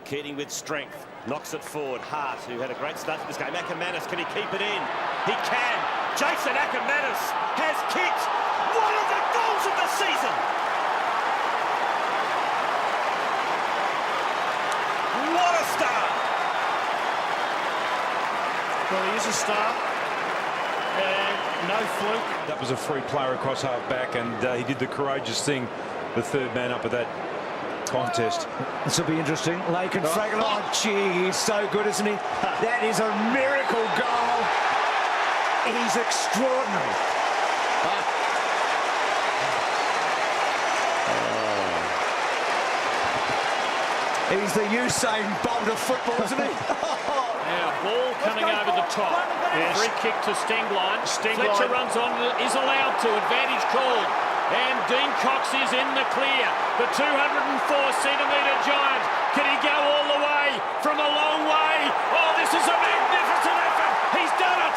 Keating with strength, knocks it forward. Hart, who had a great start to this game. Ackermanis, can he keep it in? He can. Jason Ackermanis has kicked one of the goals of the season. What a start. Well, he is a star. No fluke. That was a free player across half-back, and he did the courageous thing, the third man up at that contest. This will be interesting. Lake and Fragan. Oh, gee, he's so good, isn't he? That is a miracle goal. He's extraordinary. He's the Usain Bolt of football, isn't he? Now, ball coming over the top. Yes. Free kick to Stengline. Fletcher runs on, is allowed to. Advantage called. And Dean Cox is in the clear. The 204-centimetre giant. Can he go all the way from a long way? Oh, this is a magnificent effort. He's done it.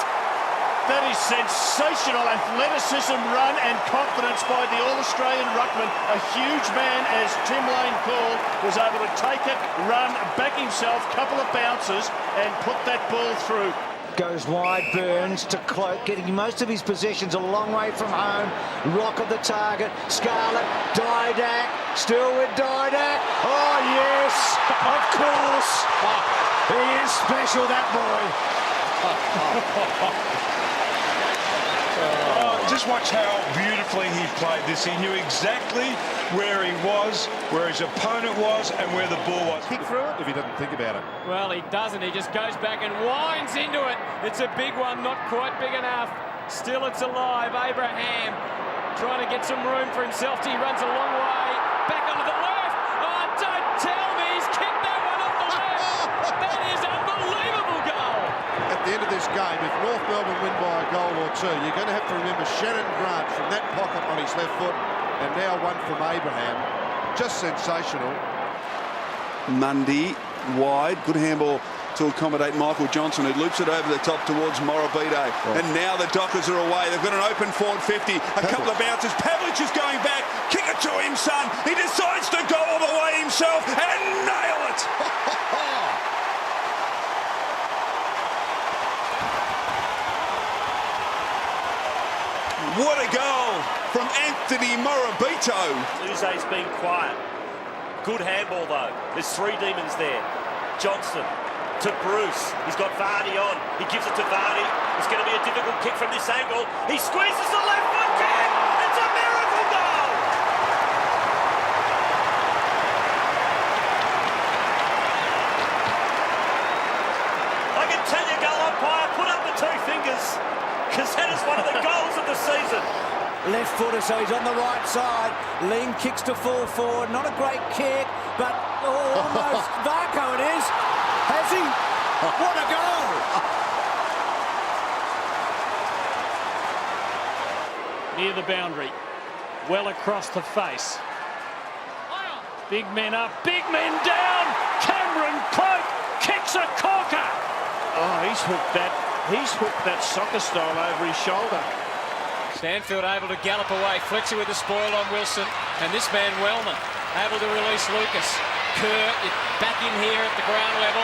That is sensational athleticism, run and confidence by the All-Australian ruckman. A huge man, as Tim Lane called, was able to take it, run, back himself, couple of bounces and put that ball through. Goes wide, Burns to Cloak, getting most of his possessions a long way from home. Rock of the target, Scarlett, Didak, still with Didak. Oh yes, of course. He is special, that boy. Just watch how beautifully he played this. He knew exactly where he was, where his opponent was, and where the ball was. Kick through it if he doesn't think about it. Well, he doesn't. He just goes back and winds into it. It's a big one, not quite big enough. Still, it's alive. Abraham trying to get some room for himself. He runs a long way. Back onto the left. Oh, don't tell me he's kicked that one off the left. That is unbelievable goal. At the end of this game, if North Melbourne win by a goal or two, you're going to have to remember Shannon Grant from that pocket on his left foot, and now one from Abraham. Just sensational. Mundy wide, good handball to accommodate Michael Johnson, who loops it over the top towards Morabito. Oh. And now the Dockers are away. They've got an open forward 50. A couple of bounces. Pavlich is going back. Kick it to him, son. He decides to go all the way himself and nail it. What a goal from Anthony Morabito. Uze's been quiet. Good handball, though. There's three demons there. Johnson to Bruce. He's got Vardy on. He gives it to Vardy. It's going to be a difficult kick from this angle. He squeezes the left foot kick. It's a miracle goal. I can tell you, goal umpire, put up the two fingers, because that is one of the goals of the season. Left footer, so he's on the right side. Ling kicks to full forward. Not a great kick, but almost Varco it is. Has he? What a goal! Near the boundary. Well across the face. Big men up, big men down. Cameron Cloak kicks a corker. Oh, he's hooked that soccer style over his shoulder. Stanfield able to gallop away. Fletcher with the spoil on Wilson. And this man, Wellman, able to release Lucas. Kerr back in here at the ground level.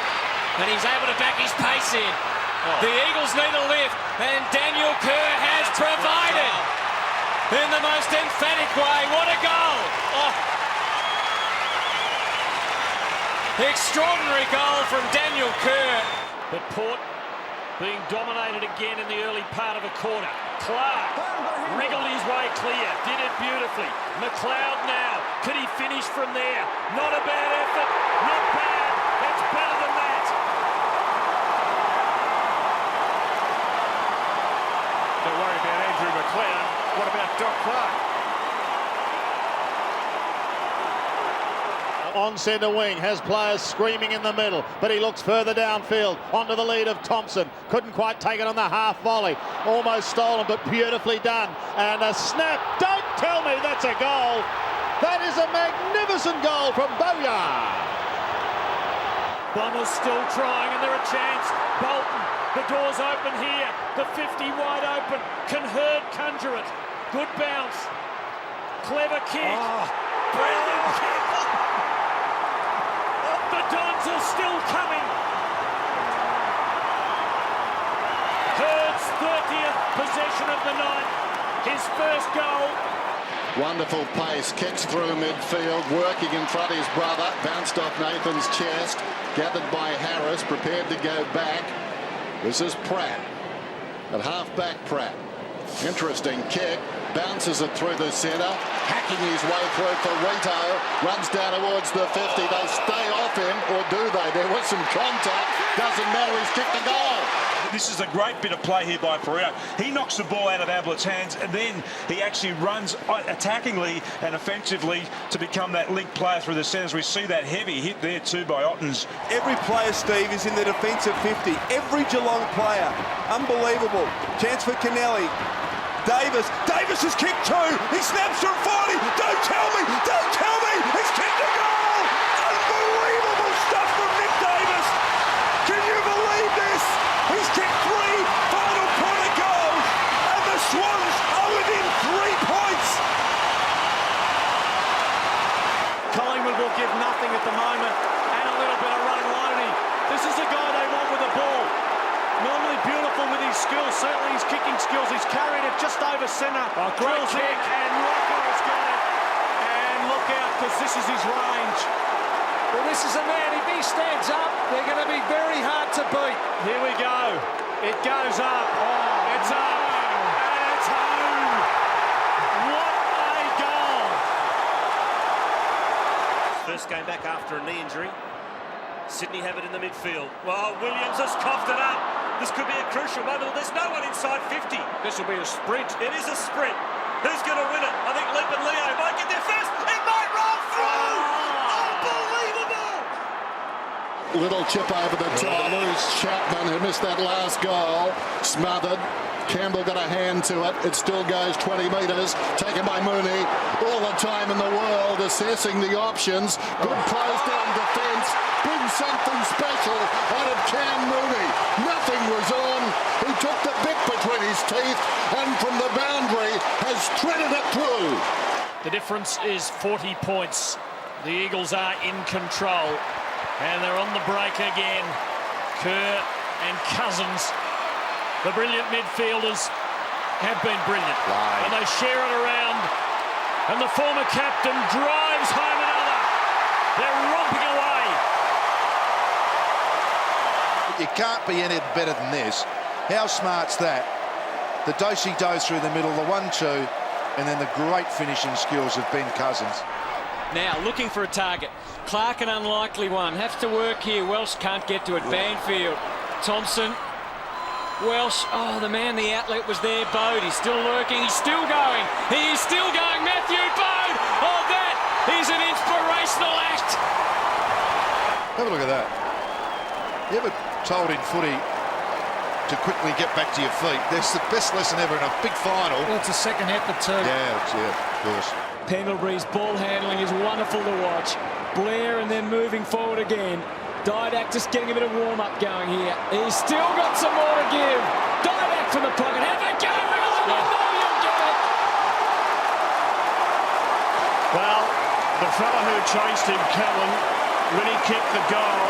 And he's able to back his pace in. Oh. The Eagles need a lift. And Daniel Kerr has provided. In the most emphatic way. What a goal. Oh. Extraordinary goal from Daniel Kerr. But Port being dominated again in the early part of a quarter. Clark wriggled his way clear, did it beautifully. McLeod now, could he finish from there? Not a bad effort, not bad, it's better than that. Don't worry about Andrew McLeod, what about Doc Clark? On centre wing, has players screaming in the middle, but he looks further downfield, onto the lead of Thompson. Couldn't quite take it on the half volley. Almost stolen, but beautifully done. And a snap. Don't tell me that's a goal. That is a magnificent goal from Boyar. Bombers still trying, and they're a chance. Bolton, the door's open here. The 50 wide open. Can Hurd conjure it? Good bounce. Clever kick. Brilliant kick. The Dons are still coming. Hurd's 30th possession of the night. His first goal. Wonderful pace, kicks through midfield, working in front of his brother, bounced off Nathan's chest, gathered by Harris, prepared to go back. This is Pratt, at half-back Pratt. Interesting kick, bounces it through the centre, hacking his way through for Rito, runs down towards the 50. They stay off him, or do they? There was some contact, doesn't matter, he's kicked the goal. This is a great bit of play here by Pereira. He knocks the ball out of Ablett's hands, and then he actually runs attackingly and offensively to become that link player through the centres. We see that heavy hit there too by Ottens. Every player, Steve, is in the defensive 50. Every Geelong player. Unbelievable. Chance for Kennelly. Davis has kicked two. He snaps from 40. Don't tell me. He's kicked a goal. Unbelievable stuff from Nick Davis. Can you believe this? He's kicked three final quarter goals, and the Swans are within 3 points. Collingwood will give nothing at the moment, and a little bit of running lonely. This is the guy they want with the ball. Normally beautiful with his skills, certainly his kicking skills. He's carried it just over centre. Great kick, and Rocker has got it. And look out, because this is his range. Well, this is a man, if he stands up, they're going to be very hard to beat. Here we go. It goes up. Oh, it's up. And it's home. What a goal. First game back after a knee injury. Sydney have it in the midfield. Well, Williams has coughed it up. This could be a crucial moment. There's no one inside 50. This will be a sprint. It is a sprint. Who's going to win it? I think Leap and Leo might get there first. It might roll through. Unbelievable. Little chip over the top. Lose Chapman, who missed that last goal. Smothered. Campbell got a hand to it. It still goes 20 metres. Taken by Mooney. All the time in the world assessing the options. Good close down defence. Brings something special out of Cam Mooney. Nothing was on. He took the bit between his teeth and from the boundary has threaded it through. The difference is 40 points. The Eagles are in control. And they're on the break again. Kerr and Cousins. The brilliant midfielders have been brilliant. Right. And they share it around. And the former captain drives home another. They're romping away. You can't be any better than this. How smart's that? The do-si-do through the middle, the 1-2, and then the great finishing skills of Ben Cousins. Now looking for a target. Clark, an unlikely one. Has to work here. Welsh can't get to it. Banfield. Thompson. Welsh, oh, the man, the outlet was there. Bode, he's still lurking, he's still going. He is still going. Matthew Bode. Oh, that is an inspirational act. Have a look at that. You ever told in footy to quickly get back to your feet? That's the best lesson ever in a big final. Well, it's a second effort too. Yeah, of course. Pendlebury's ball handling is wonderful to watch. Blair and then moving forward again. Didak just getting a bit of warm-up going here. He's still got some more to give. Didak from the pocket. Have a go. Oh, no, you'll get it. Well, the fella who chased him, Cullen, when he kicked the goal,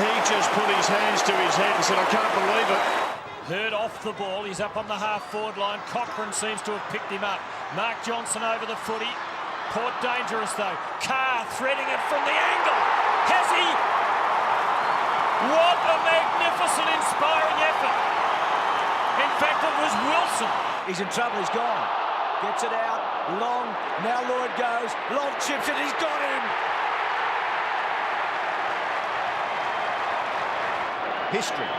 he just put his hands to his head and said, I can't believe it. Hurd off the ball. He's up on the half-forward line. Cochran seems to have picked him up. Mark Johnson over the footy. Port dangerous, though. Carr threading it from the angle. Has he? What a magnificent, inspiring effort. In fact, it was Wilson. He's in trouble, he's gone. Gets it out, long, now Lloyd goes, long chips it, he's got him. History.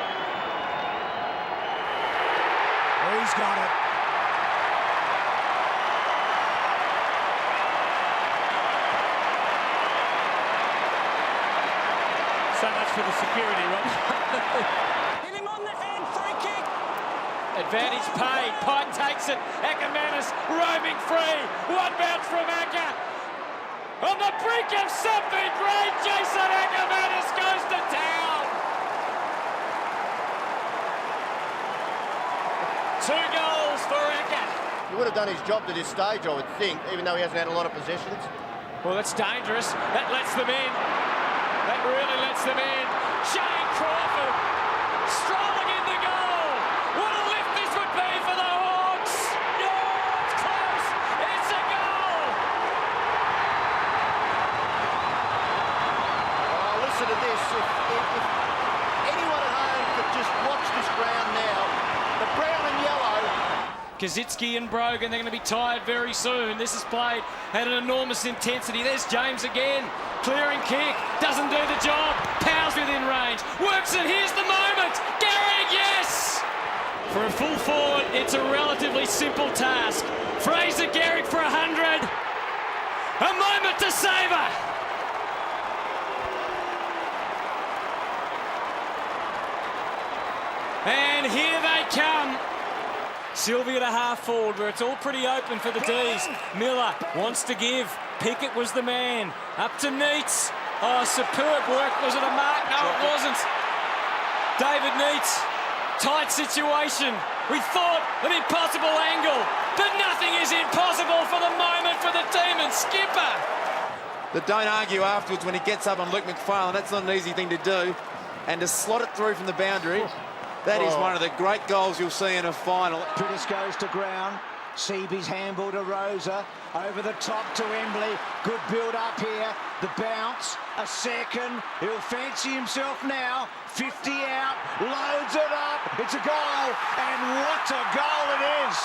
He's got it. So much for the security, Rob. Hit him on the hand, free kick. Advantage paid. Pike takes it. Ackermanis roaming free. One bounce from Acker. On the brink of something great, Jason Ackermanis goes to town. 2 goals for Acker. He would have done his job to this stage, I would think, even though he hasn't had a lot of possessions. Well, that's dangerous. That lets them in. That really lets them in. listen to this. If anyone at home could just watch this ground now, the brown and yellow. Kazitsky and Brogan, they're going to be tired very soon. This is played at an enormous intensity. There's James again. Clearing kick. Doesn't do the job. Powers within range. Works it. Here's the moment. Garrick, yes! For a full forward, it's a relatively simple task. Fraser Garrick for 100. A moment to savour. And here they come. Sylvia to half forward where it's all pretty open for the D's. Miller wants to give. Pickett was the man. Up to Neitz. Oh, superb work. Was it a mark? No, it wasn't. David Neitz. Tight situation. We thought an impossible angle, but nothing is impossible for the moment for the team and skipper. But don't argue afterwards when he gets up on Luke McFarlane. That's not an easy thing to do. And to slot it through from the boundary, that is one of the great goals you'll see in a final. Pittis goes to ground. Seaby's handball to Rosa. Over the top to Embley. Good build up here. The bounce. A second. He'll fancy himself now. 50 out. Loads it up. It's a goal. And what a goal it is.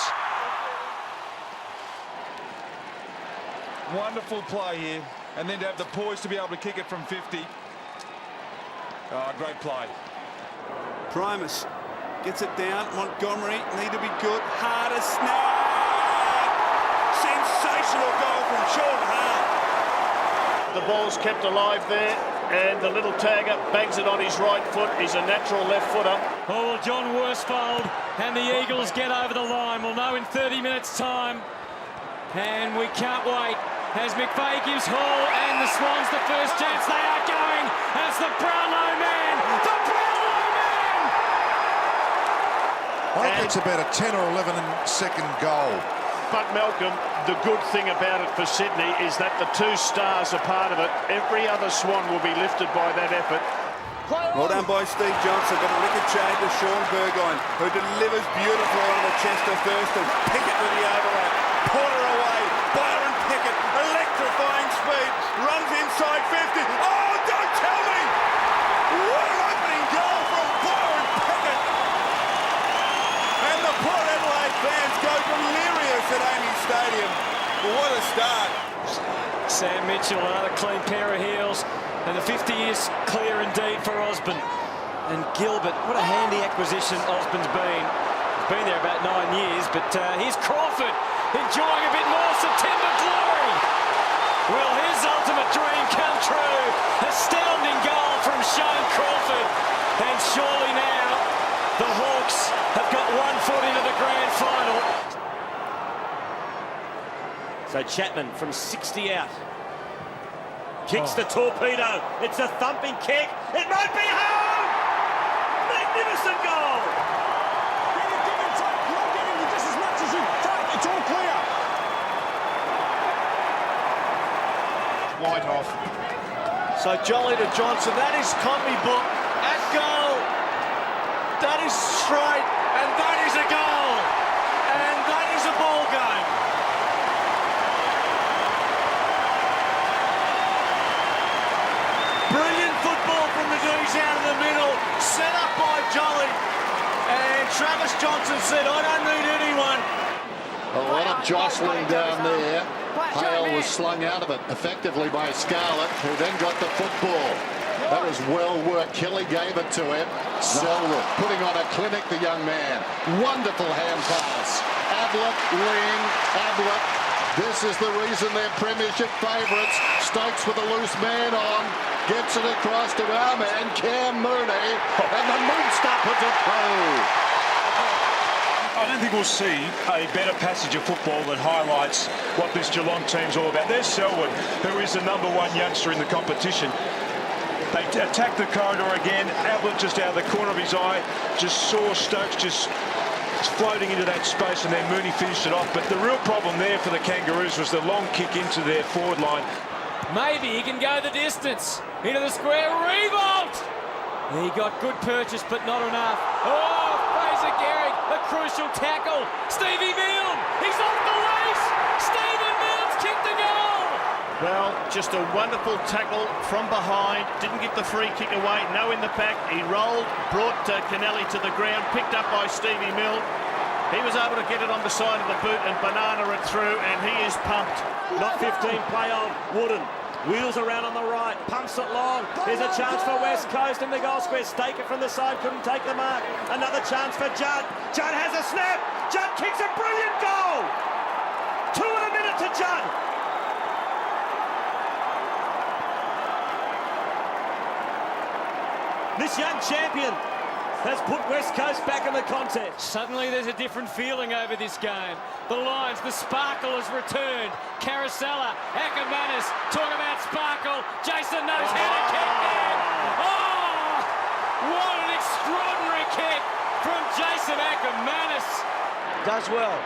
Wonderful play here. And then to have the poise to be able to kick it from 50. Oh, great play. Primus gets it down. Montgomery need to be good. Harder snap. Sensational goal from Sean Hart. The ball's kept alive there, and the little tagger bangs it on his right foot. He's a natural left footer. Oh, John Worsfold and the Eagles get over the line. We'll know in 30 minutes' time. And we can't wait as McVeigh gives Hall and the Swans the first chance. They are going. That's the Brownlow man. The Brownlow man! I think it's about a 10 or 11 second goal. But Malcolm, the good thing about it for Sydney is that the two stars are part of it. Every other Swan will be lifted by that effort. Well done by Steve Johnson, but a wicket change to Sean Burgoyne, who delivers beautifully on the chest of Thurston. Pickett with the overlap. Porter away. Byron Pickett, electrifying speed, runs inside 50. Oh, don't tell me! What an opening goal from Byron Pickett! And the Port Adelaide fans go delirious at Amy Stadium. Well, what a start. Sam Mitchell, another clean pair of heels. And the 50 is clear indeed for Osborne. And Gilbert, what a handy acquisition Osborne's been. He's been there about 9 years, but here's Crawford enjoying a bit more September glory. Will his ultimate dream come true? Astounding goal from Shane Crawford. And surely now the Hawks have got 1 foot into the grand final. So Chapman from 60 out. Kicks the torpedo. It's a thumping kick. It might be home! Magnificent goal! Give and take. You're getting just as much as you take. It's all clear. White off. So Jolly to Johnson. That is copybook at goal. That is straight, and that is a goal. And that is a ball game. Brilliant football from the D's out of the middle, set up by Jolly. And Travis Johnson said, I don't need anyone. A lot of jostling down there. Hale was slung out of it effectively by Scarlett, who then got the football. That was well worked. Kelly gave it to him. Selwood putting on a clinic, the young man. Wonderful hand pass. Ablett, Ling, Ablett. This is the reason they're premiership favourites. Stokes with a loose man on. Gets it across to our man, Cam Mooney. And the Moonster puts it through. I don't think we'll see a better passage of football that highlights what this Geelong team's all about. There's Selwood, who is the #1 youngster in the competition. They attacked the corridor again. Ablett just out of the corner of his eye just saw Stokes just floating into that space, and then Mooney finished it off. But the real problem there for the Kangaroos was the long kick into their forward line. Maybe he can go the distance. Into the square, Revolt! He got good purchase, but not enough. Oh, Fraser Garrick, a crucial tackle. Stevie Milne, he's off the race. Stephen Milne's kicked the goal. Well, just a wonderful tackle from behind. Didn't get the free kick away. No in the back. He rolled, brought Kennelly to the ground, picked up by Stevie Mill. He was able to get it on the side of the boot and banana it through, and he is pumped. Not 15, play on. Wooden. Wheels around on the right, pumps it long. There's a chance for West Coast in the goal square. Stake it from the side, couldn't take the mark. Another chance for Judd. Judd has a snap. Judd kicks a brilliant goal. 2 in a minute to Judd. This young champion has put West Coast back in the contest. Suddenly there's a different feeling over this game. The lines, the sparkle has returned. Carousella, Ackermanis, talk about sparkle. Jason knows how to kick that. Oh, what an extraordinary kick from Jason Ackermanis. Does well.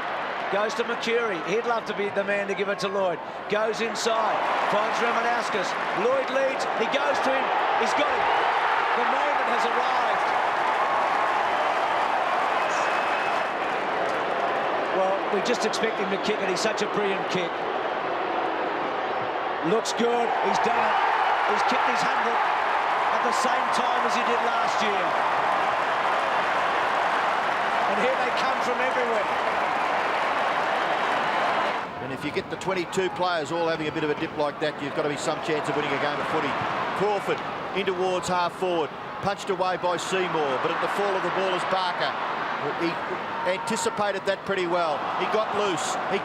Goes to Mercury. He'd love to be the man to give it to Lloyd. Goes inside. Finds Ramanauskas. Lloyd leads. He goes to him. He's got him. The moment has arrived. Well, we just expect him to kick it. He's such a brilliant kick. Looks good. He's done it. He's kicked his 100th at the same time as he did last year. And here they come from everywhere. And if you get the 22 players all having a bit of a dip like that, you've got to be some chance of winning a game of footy. Crawford in towards half forward, punched away by Seymour, but at the fall of the ball is Barker. He anticipated that pretty well. He got loose, and he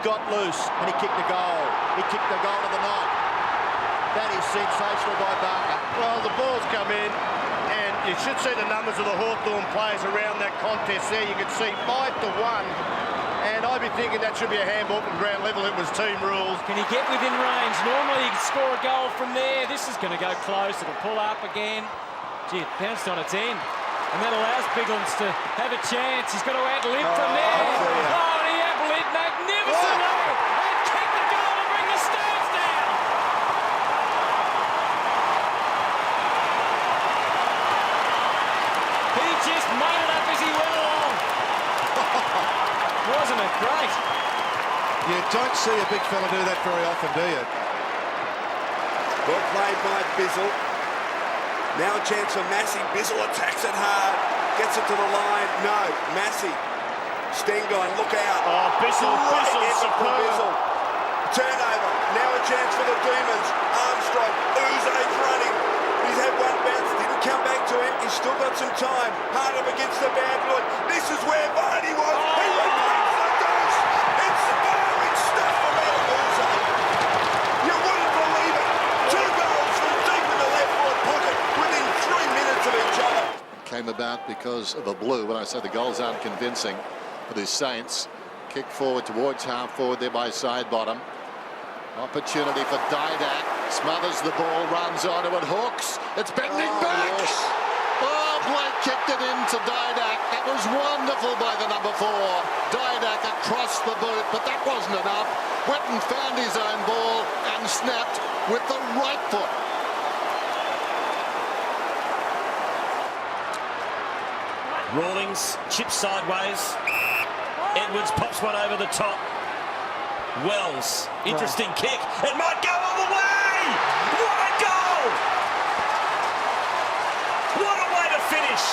kicked the goal. He kicked the goal of the night. That is sensational by Barker. Well, the ball's come in, and you should see the numbers of the Hawthorn players around that contest there. You can see 5-1, and I'd be thinking that should be a handball from ground level. It was team rules. Can he get within range? Normally he can score a goal from there. This is going to go close. It'll pull up again. Gee, it bounced on its end. And that allows Biglands to have a chance. He's got to outlive from there. Oh, and he outlived magnificently. And kick the goal to bring the Stones down. He just made it up as he went along. Wasn't it great? You don't see a big fella do that very often, do you? Well played by Bizzle. Now a chance for Massey. Bizzle attacks it hard. Gets it to the line. No, Massey. Stengon, look out. Oh, Bizzle, Bizzle. Turnover. Now a chance for the Demons. Armstrong. Uze's running. He's had one bounce. Didn't come back to him. He's still got some time. Hard up against the bad Lord. This is where Vardy was. He repeats the dose. Inspiring stuff from out of Uze. You wouldn't believe it. 2 goals from deep in the left forward pocket within 3 minutes of each other. Came about because of the blue. When I say the goals aren't convincing for the Saints. Kick forward towards half forward there by side bottom. Opportunity for Didak. Smothers the ball, runs onto it, hooks. It's bending back. Yes. Oh, Blake kicked it into Didak. That was wonderful by the number 4. Didak across the boot, but that wasn't enough. Witten found his own ball and snapped with the right foot. Rawlings chips sideways. Edwards pops one over the top. Wells, interesting kick. It might go all the way! What a goal! What a way to finish!